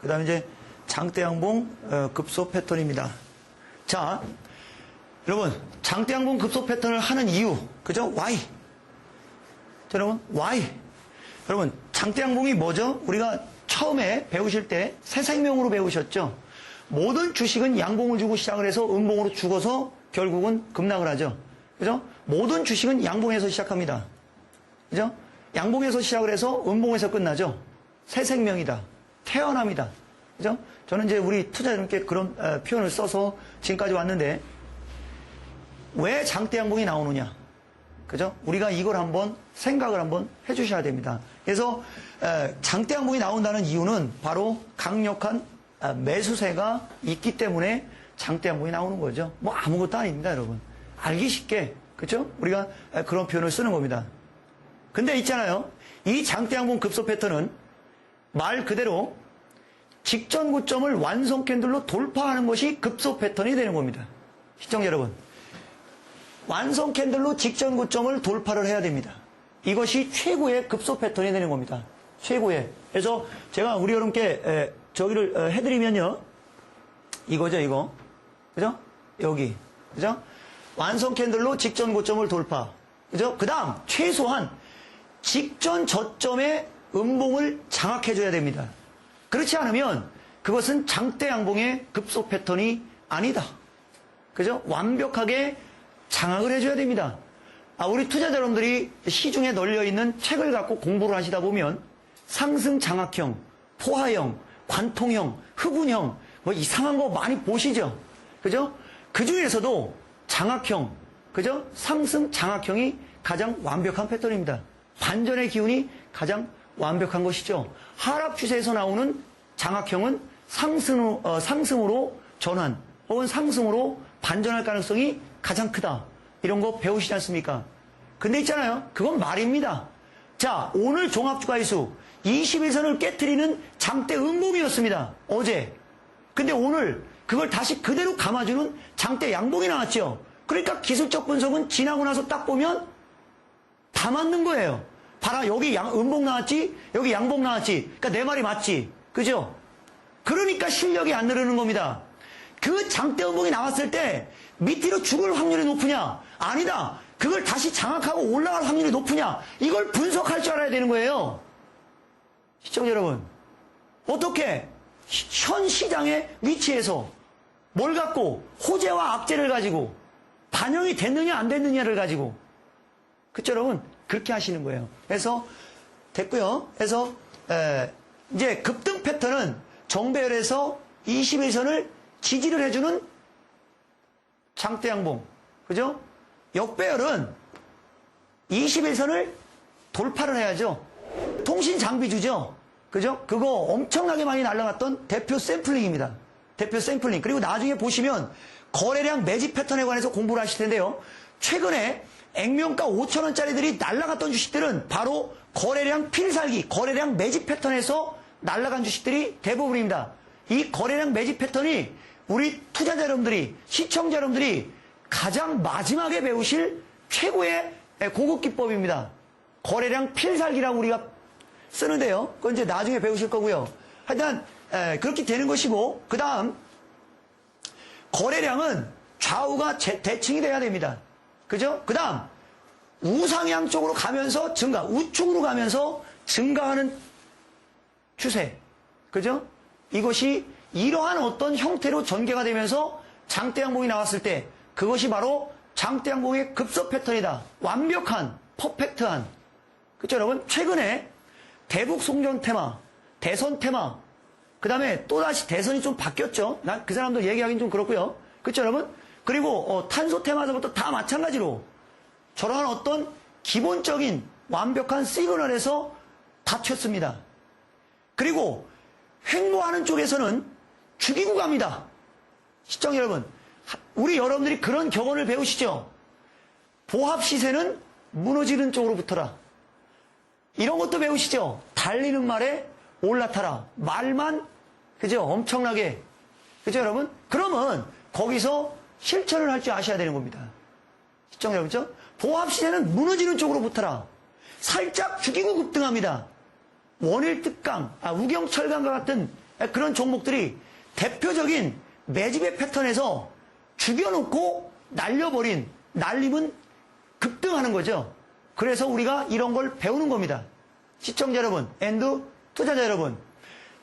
그 다음에 이제 장대양봉 급소 패턴입니다. 자, 여러분, 장대양봉 급소 패턴을 하는 이유, 그죠? Why? 자, 여러분, Why? 여러분, 장대양봉이 뭐죠? 우리가 처음에 배우실 때 새생명으로 배우셨죠? 모든 주식은 양봉을 주고 시작을 해서 음봉으로 죽어서 결국은 급락을 하죠. 그죠? 모든 주식은 양봉에서 시작합니다. 그죠? 양봉에서 시작을 해서 음봉에서 끝나죠. 새생명이다. 태어납니다. 그죠? 저는 이제 우리 투자자님께 그런 표현을 써서 지금까지 왔는데, 왜 장대양봉이 나오느냐? 그죠? 우리가 이걸 한번 생각을 한번 해주셔야 됩니다. 그래서 장대양봉이 나온다는 이유는 바로 강력한 매수세가 있기 때문에 장대양봉이 나오는 거죠. 뭐 아무것도 아닙니다, 여러분. 알기 쉽게, 그죠? 우리가 그런 표현을 쓰는 겁니다. 근데 있잖아요. 이 장대양봉 급소 패턴은 말 그대로 직전 고점을 완성 캔들로 돌파하는 것이 급소 패턴이 되는 겁니다. 시청자 여러분, 완성 캔들로 직전 고점을 돌파를 해야 됩니다. 이것이 최고의 급소 패턴이 되는 겁니다. 최고의. 그래서 제가 우리 여러분께 저기를 해드리면요, 이거죠, 이거. 그죠? 여기. 그죠? 완성 캔들로 직전 고점을 돌파. 그죠? 그 다음, 최소한 직전 저점의 음봉을 장악해줘야 됩니다. 그렇지 않으면 그것은 장대 양봉의 급소 패턴이 아니다. 그죠? 완벽하게 장악을 해줘야 됩니다. 우리 투자자 여러분들이 시중에 널려있는 책을 갖고 공부를 하시다 보면 상승 장악형, 포화형, 관통형, 흑운형, 뭐 이상한 거 많이 보시죠? 그죠? 그 중에서도 장악형, 그죠? 상승 장악형이 가장 완벽한 패턴입니다. 반전의 기운이 가장 완벽한 것이죠. 하락 추세에서 나오는 장악형은 상승으로 전환, 혹은 상승으로 반전할 가능성이 가장 크다. 이런 거 배우시지 않습니까? 근데 있잖아요. 그건 말입니다. 자, 오늘 종합주가지수 21선을 깨트리는 장대 음봉이었습니다. 어제. 근데 오늘 그걸 다시 그대로 감아주는 장대 양봉이 나왔죠. 그러니까 기술적 분석은 지나고 나서 딱 보면 다 맞는 거예요. 봐라, 여기 음봉 나왔지? 여기 양봉 나왔지? 그러니까 내 말이 맞지? 그죠? 그러니까 실력이 안 늘어는 겁니다. 그 장대 음봉이 나왔을 때 밑으로 죽을 확률이 높으냐? 아니다. 그걸 다시 장악하고 올라갈 확률이 높으냐? 이걸 분석할 줄 알아야 되는 거예요. 시청자 여러분, 어떻게 현 시장의 위치에서 뭘 갖고 호재와 악재를 가지고 반영이 됐느냐 안 됐느냐를 가지고, 그쵸 여러분? 그렇게 하시는 거예요. 그래서 됐고요. 그래서 이제 급등 패턴은 정배열에서 21선을 지지를 해주는 장대 양봉, 그죠? 역배열은 21선을 돌파를 해야죠. 통신 장비주죠, 그죠? 그거 엄청나게 많이 날라갔던 대표 샘플링입니다. 대표 샘플링. 그리고 나중에 보시면 거래량 매집 패턴에 관해서 공부를 하실 텐데요. 최근에 액면가 5,000원짜리들이 날라갔던 주식들은 바로 거래량 필살기, 거래량 매집 패턴에서 날라간 주식들이 대부분입니다. 이 거래량 매집 패턴이 우리 투자자 여러분들이, 시청자 여러분들이 가장 마지막에 배우실 최고의 고급 기법입니다. 거래량 필살기라고 우리가 쓰는데요. 그건 이제 나중에 배우실 거고요. 하여튼 그렇게 되는 것이고, 그 다음 거래량은 좌우가 대칭이 돼야 됩니다. 그죠? 그 다음 우상향 쪽으로 가면서 증가, 우측으로 가면서 증가하는 추세, 그죠? 이것이 이러한 어떤 형태로 전개가 되면서 장대 양봉이 나왔을 때 그것이 바로 장대 양봉의 급소 패턴이다. 완벽한, 퍼펙트한. 그쵸 여러분? 최근에 대북 송전 테마, 대선 테마, 그 다음에 또다시 대선이 좀 바뀌었죠. 난 그 사람들 얘기하기는 좀 그렇고요. 그쵸 여러분? 그리고 탄소 테마서부터 다 마찬가지로 저러한 어떤 기본적인 완벽한 시그널에서 다쳤습니다. 그리고 횡보하는 쪽에서는 죽이고 갑니다. 시청자 여러분, 우리 여러분들이 그런 격언을 배우시죠? 보합 시세는 무너지는 쪽으로 붙어라. 이런 것도 배우시죠? 달리는 말에 올라타라. 말만, 그죠? 엄청나게. 그죠, 여러분? 그러면 거기서 실천을 할 줄 아셔야 되는 겁니다. 시청자 여러분, 그죠? 보합 시세는 무너지는 쪽으로 붙어라. 살짝 죽이고 급등합니다. 원일 특강, 우경철강과 같은 그런 종목들이 대표적인 매집의 패턴에서 죽여놓고 날리면 급등하는 거죠. 그래서 우리가 이런 걸 배우는 겁니다. 시청자 여러분, 앤드 투자자 여러분,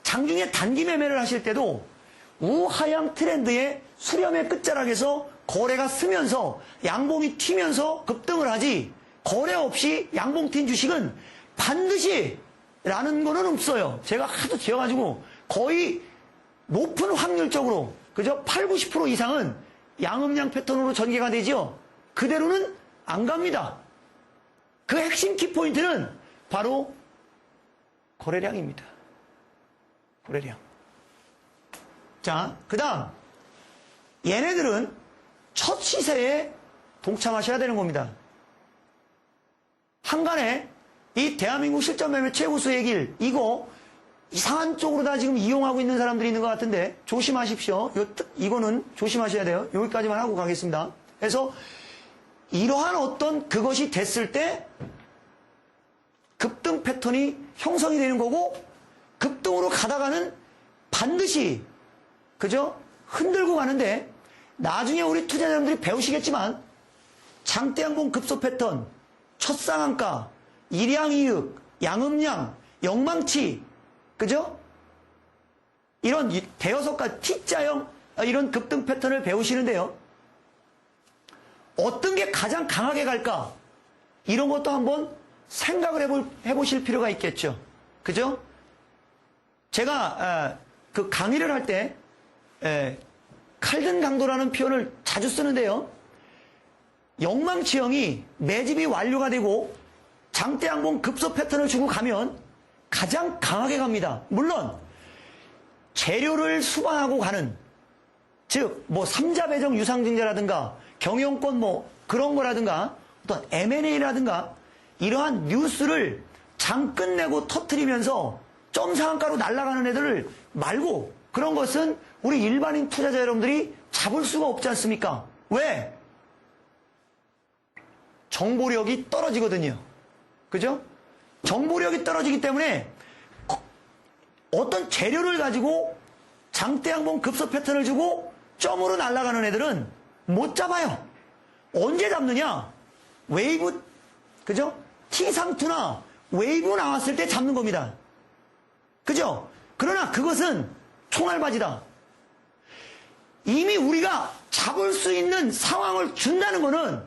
장중에 단기 매매를 하실 때도 우하향 트렌드의 수렴의 끝자락에서 거래가 쓰면서 양봉이 튀면서 급등을 하지, 거래 없이 양봉 튄 주식은 반드시 라는 거는 없어요. 제가 하도 지어가지고 거의 높은 확률적으로, 그죠? 8, 90% 이상은 양음양 패턴으로 전개가 되죠. 그대로는 안 갑니다. 그 핵심 키포인트는 바로 거래량입니다. 거래량. 자, 그 다음 얘네들은 첫 시세에 동참하셔야 되는 겁니다. 한간에 이 대한민국 실전 매매 최고수의 길, 이거 이상한 쪽으로 다 지금 이용하고 있는 사람들이 있는 것 같은데 조심하십시오. 이거는 조심하셔야 돼요. 여기까지만 하고 가겠습니다. 그래서 이러한 어떤 그것이 됐을 때 급등 패턴이 형성이 되는 거고, 급등으로 가다가는 반드시, 그죠? 흔들고 가는데, 나중에 우리 투자자분들이 배우시겠지만 장대양봉 급소 패턴, 첫상한가, 일양이익, 양음양, 영망치, 그죠? 이런 대여섯 가지 T자형 이런 급등 패턴을 배우시는데요. 어떤 게 가장 강하게 갈까? 이런 것도 한번 생각을 해보실 필요가 있겠죠. 그죠? 제가 그 강의를 할 때 칼든 강도라는 표현을 자주 쓰는데요. 영망치형이 매집이 완료가 되고 장대양봉 급소 패턴을 주고 가면 가장 강하게 갑니다. 물론 재료를 수반하고 가는, 즉 뭐 삼자 배정 유상증자라든가 경영권 뭐 그런 거라든가 어떤 M&A라든가 이러한 뉴스를 장 끝내고 터트리면서 점상한가로 날아가는 애들을 말고, 그런 것은 우리 일반인 투자자 여러분들이 잡을 수가 없지 않습니까? 왜? 정보력이 떨어지거든요. 그죠? 정보력이 떨어지기 때문에 어떤 재료를 가지고 장대양봉 급소 패턴을 주고 점으로 날아가는 애들은 못 잡아요. 언제 잡느냐? 웨이브, 그죠? T32나 웨이브 나왔을 때 잡는 겁니다. 그죠? 그러나 그것은 총알바지다. 이미 우리가 잡을 수 있는 상황을 준다는 거는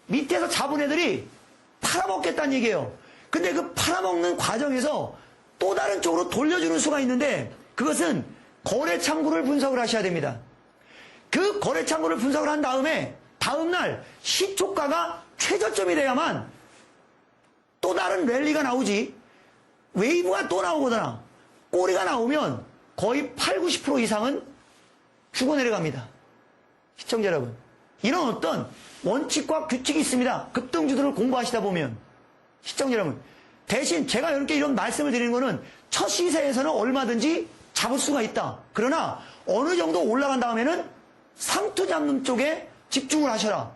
밑에서 잡은 애들이 팔아먹겠다는 얘기예요. 근데 그 팔아먹는 과정에서 또 다른 쪽으로 돌려주는 수가 있는데, 그것은 거래 창구를 분석을 하셔야 됩니다. 그 거래 창구를 분석을 한 다음에 다음날 시초가가 최저점이 돼야만 또 다른 랠리가 나오지, 웨이브가 또 나오거나 꼬리가 나오면 거의 8, 90% 이상은 죽어 내려갑니다. 시청자 여러분, 이런 어떤 원칙과 규칙이 있습니다. 급등주들을 공부하시다 보면. 시청자 여러분, 대신 제가 이렇게 이런 말씀을 드리는 거는 첫 시세에서는 얼마든지 잡을 수가 있다. 그러나 어느 정도 올라간 다음에는 상투 잡는 쪽에 집중을 하셔라.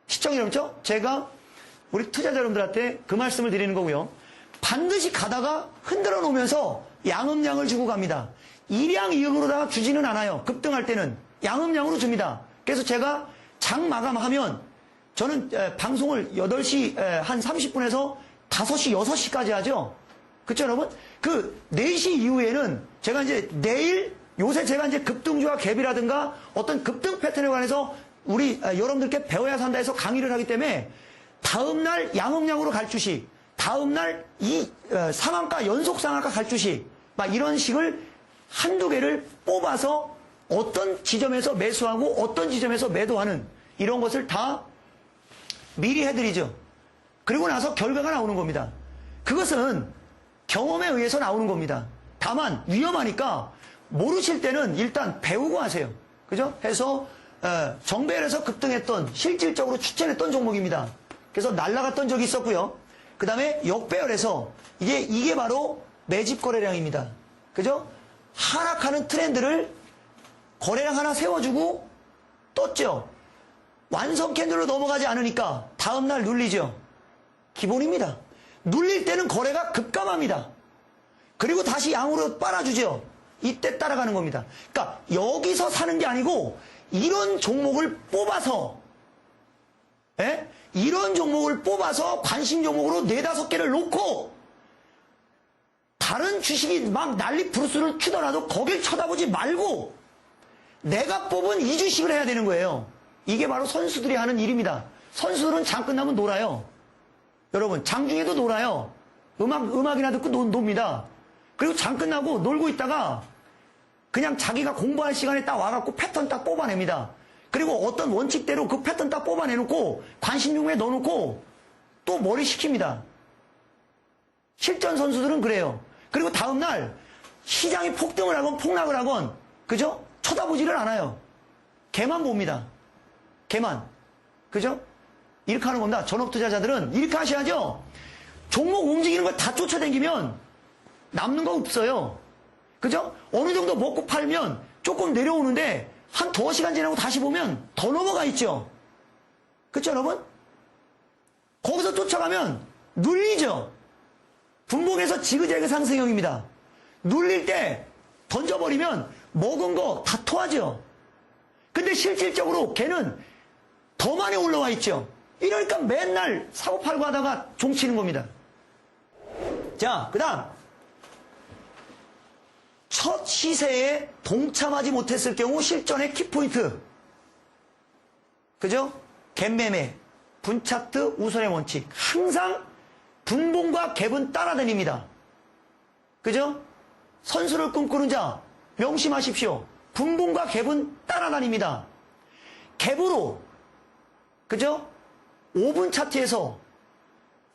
시청자 여러분, 제가 우리 투자자 여러분들한테 그 말씀을 드리는 거고요. 반드시 가다가 흔들어 놓으면서 양음양을 주고 갑니다. 일양이익으로다가 주지는 않아요. 급등할 때는 양음양으로 줍니다. 그래서 제가 장 마감하면 저는 방송을 8시 한 30분에서 5시, 6시까지 하죠. 그쵸, 여러분? 그 4시 이후에는 제가 이제 내일, 요새 제가 이제 급등주와 갭이라든가 어떤 급등 패턴에 관해서 우리 여러분들께 배워야 산다 해서 강의를 하기 때문에 다음날 양음양으로 갈 주식, 다음날 이 상한가, 연속 상한가 갈 주식, 막 이런 식을 한두 개를 뽑아서 어떤 지점에서 매수하고 어떤 지점에서 매도하는 이런 것을 다 미리 해드리죠. 그리고 나서 결과가 나오는 겁니다. 그것은 경험에 의해서 나오는 겁니다. 다만 위험하니까 모르실 때는 일단 배우고 하세요. 그죠? 해서 정배열에서 급등했던, 실질적으로 추천했던 종목입니다. 그래서 날라갔던 적이 있었고요. 그 다음에 역배열에서 이게 바로 매집 거래량입니다. 그죠? 하락하는 트렌드를 거래량 하나 세워주고 떴죠. 완성 캔들로 넘어가지 않으니까 다음날 눌리죠. 기본입니다. 눌릴 때는 거래가 급감합니다. 그리고 다시 양으로 빨아주죠. 이때 따라가는 겁니다. 그러니까 여기서 사는 게 아니고 이런 종목을 뽑아서 예? 이런 종목을 뽑아서 관심 종목으로 4-5개를 놓고 다른 주식이 막 난리 부르스를 치더라도 거길 쳐다보지 말고 내가 뽑은 이 주식을 해야 되는 거예요. 이게 바로 선수들이 하는 일입니다. 선수들은 장 끝나면 놀아요. 여러분, 장 중에도 놀아요. 음악이나 듣고 놉니다. 그리고 장 끝나고 놀고 있다가 그냥 자기가 공부할 시간에 딱 와갖고 패턴 딱 뽑아냅니다. 그리고 어떤 원칙대로 그 패턴 딱 뽑아내놓고 관심 종목에 넣어놓고 또 머리 식힙니다. 실전 선수들은 그래요. 그리고 다음날 시장이 폭등을 하건 폭락을 하건 그죠? 쳐다보지를 않아요. 걔만 봅니다. 걔만. 그죠? 이렇게 하는 겁니다. 전업 투자자들은 이렇게 하셔야죠. 종목 움직이는 걸 다 쫓아다니면 남는 거 없어요. 그죠? 어느 정도 먹고 팔면 조금 내려오는데 한 2시간 지나고 다시 보면 더 넘어가 있죠. 그쵸, 여러분? 거기서 쫓아가면 눌리죠. 분봉에서 지그재그 상승형입니다. 눌릴 때 던져버리면 먹은 거 다 토하죠. 근데 실질적으로 걔는 더 많이 올라와 있죠. 이러니까 맨날 사고팔고 하다가 종치는 겁니다. 자, 그 다음 첫 시세에 동참하지 못했을 경우 실전의 키포인트. 그죠? 갭매매, 분차트, 우선의 원칙. 항상 분봉과 갭은 따라다닙니다. 그죠? 선수를 꿈꾸는 자 명심하십시오. 분봉과 갭은 따라다닙니다. 갭으로 그죠? 5분 차트에서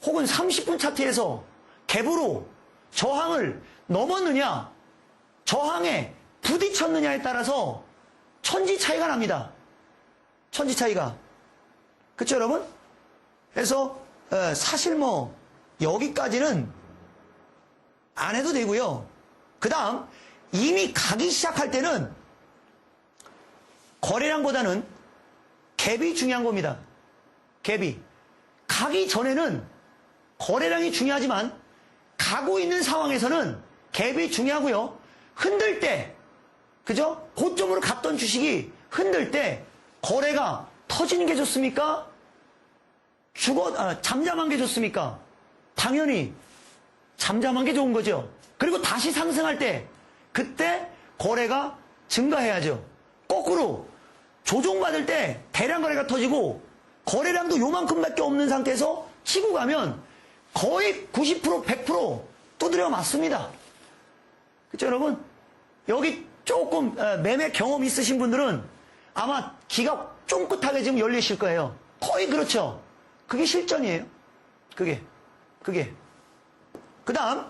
혹은 30분 차트에서 갭으로 저항을 넘었느냐 저항에 부딪혔느냐에 따라서 천지 차이가 납니다. 천지 차이가. 그쵸 여러분? 그래서 사실 뭐 여기까지는 안 해도 되고요. 그 다음 이미 가기 시작할 때는 거래량보다는 갭이 중요한 겁니다. 갭이. 가기 전에는 거래량이 중요하지만 가고 있는 상황에서는 갭이 중요하고요. 흔들 때, 그죠? 고점으로 갔던 주식이 흔들 때 거래가 터지는 게 좋습니까? 잠잠한 게 좋습니까? 당연히 잠잠한 게 좋은 거죠. 그리고 다시 상승할 때 그때 거래가 증가해야죠. 거꾸로 조종받을 때 대량 거래가 터지고 거래량도 요만큼밖에 없는 상태에서 치고 가면 거의 90% 100% 두드려 맞습니다. 그렇죠 여러분? 여기 조금 매매 경험 있으신 분들은 아마 귀가 쫑긋하게 지금 열리실 거예요. 거의 그렇죠. 그게 실전이에요. 그게. 그 다음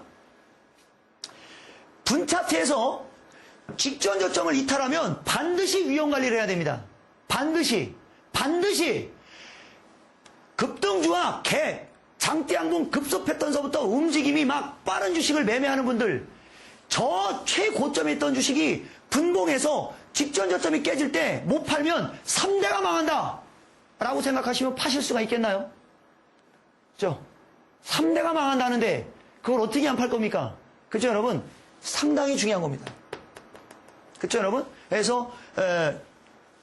분차트에서 직전 저점을 이탈하면 반드시 위험관리를 해야 됩니다. 반드시 급등주와 갭, 장대양봉 급소 패턴서부터 움직임이 막 빠른 주식을 매매하는 분들 저 최고점에 있던 주식이 분봉해서 직전 저점이 깨질 때 못 팔면 3대가 망한다 라고 생각하시면 파실 수가 있겠나요? 그죠? 3대가 망한다는데 그걸 어떻게 안 팔 겁니까? 그죠 여러분? 상당히 중요한 겁니다. 그쵸 여러분? 그래서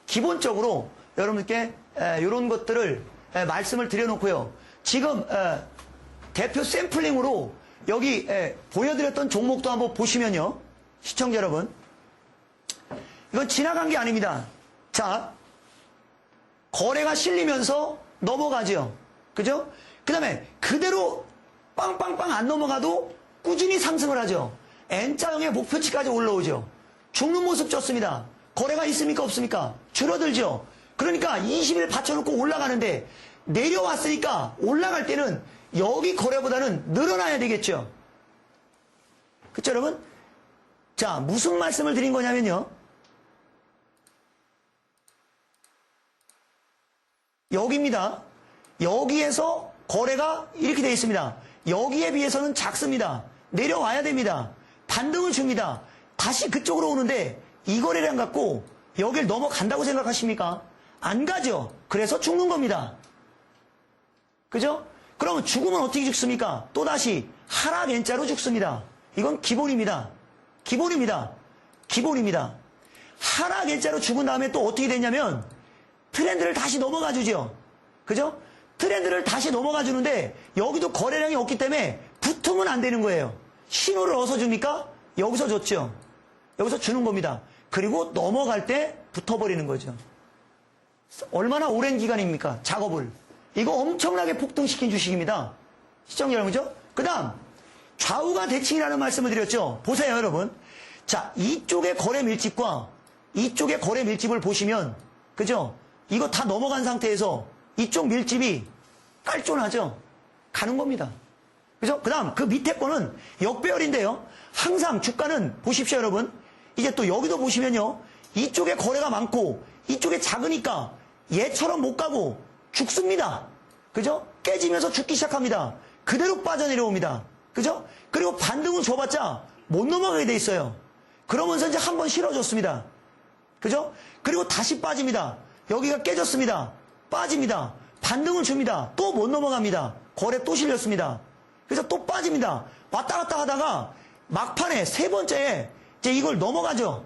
기본적으로 여러분께 이런 것들을 말씀을 드려놓고요. 지금 대표 샘플링으로 여기 보여드렸던 종목도 한번 보시면요. 시청자 여러분. 이건 지나간 게 아닙니다. 자, 거래가 실리면서 넘어가죠. 그죠? 그 다음에 그대로 빵빵빵 안 넘어가도 꾸준히 상승을 하죠. N자형의 목표치까지 올라오죠. 죽는 모습 좋습니다. 거래가 있습니까 없습니까? 줄어들죠. 그러니까 20일 받쳐놓고 올라가는데 내려왔으니까 올라갈 때는 여기 거래보다는 늘어나야 되겠죠. 그쵸 여러분? 자, 무슨 말씀을 드린 거냐면요. 여기입니다. 여기에서 거래가 이렇게 되어 있습니다. 여기에 비해서는 작습니다. 내려와야 됩니다. 반등을 줍니다. 다시 그쪽으로 오는데 이 거래량 갖고 여길 넘어간다고 생각하십니까? 안 가죠. 그래서 죽는 겁니다. 그죠? 그러면 죽으면 어떻게 죽습니까? 또다시 하락 N자로 죽습니다. 이건 기본입니다. 기본입니다. 기본입니다. 하나 개짜로 죽은 다음에 또 어떻게 됐냐면 트렌드를 다시 넘어가 주죠. 그죠? 트렌드를 다시 넘어가 주는데 여기도 거래량이 없기 때문에 붙으면 안 되는 거예요. 신호를 어디서 줍니까? 여기서 줬죠. 여기서 주는 겁니다. 그리고 넘어갈 때 붙어버리는 거죠. 얼마나 오랜 기간입니까? 작업을. 이거 엄청나게 폭등시킨 주식입니다. 시청자 여러분죠? 그 다음 좌우가 대칭이라는 말씀을 드렸죠. 보세요 여러분. 자, 이쪽의 거래 밀집과 이쪽의 거래 밀집을 보시면 그죠? 이거 다 넘어간 상태에서 이쪽 밀집이 깔끔하죠? 가는 겁니다. 그죠? 그 다음 그 밑에 거는 역배열인데요. 항상 주가는 보십시오 여러분. 이제 또 여기도 보시면요. 이쪽에 거래가 많고 이쪽에 작으니까 얘처럼 못 가고 죽습니다. 그죠? 깨지면서 죽기 시작합니다. 그대로 빠져내려옵니다. 그죠? 그리고 반등은 줘봤자 못 넘어가게 돼 있어요. 그러면서 이제 한번 실어줬습니다. 그죠? 그리고 다시 빠집니다. 여기가 깨졌습니다. 빠집니다. 반등을 줍니다. 또 못 넘어갑니다. 거래 또 실렸습니다. 그래서 또 빠집니다. 왔다 갔다 하다가 막판에 세 번째에 이제 이걸 넘어가죠.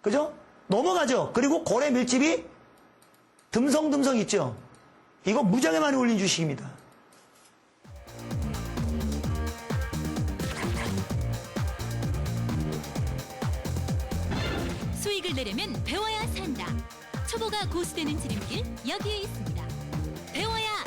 그죠? 넘어가죠. 그리고 거래 밀집이 듬성듬성 있죠. 이거 무지하게 많이 올린 주식입니다. 수익을 내려면 배워야 산다. 초보가 고수되는 지름길 여기에 있습니다. 배워야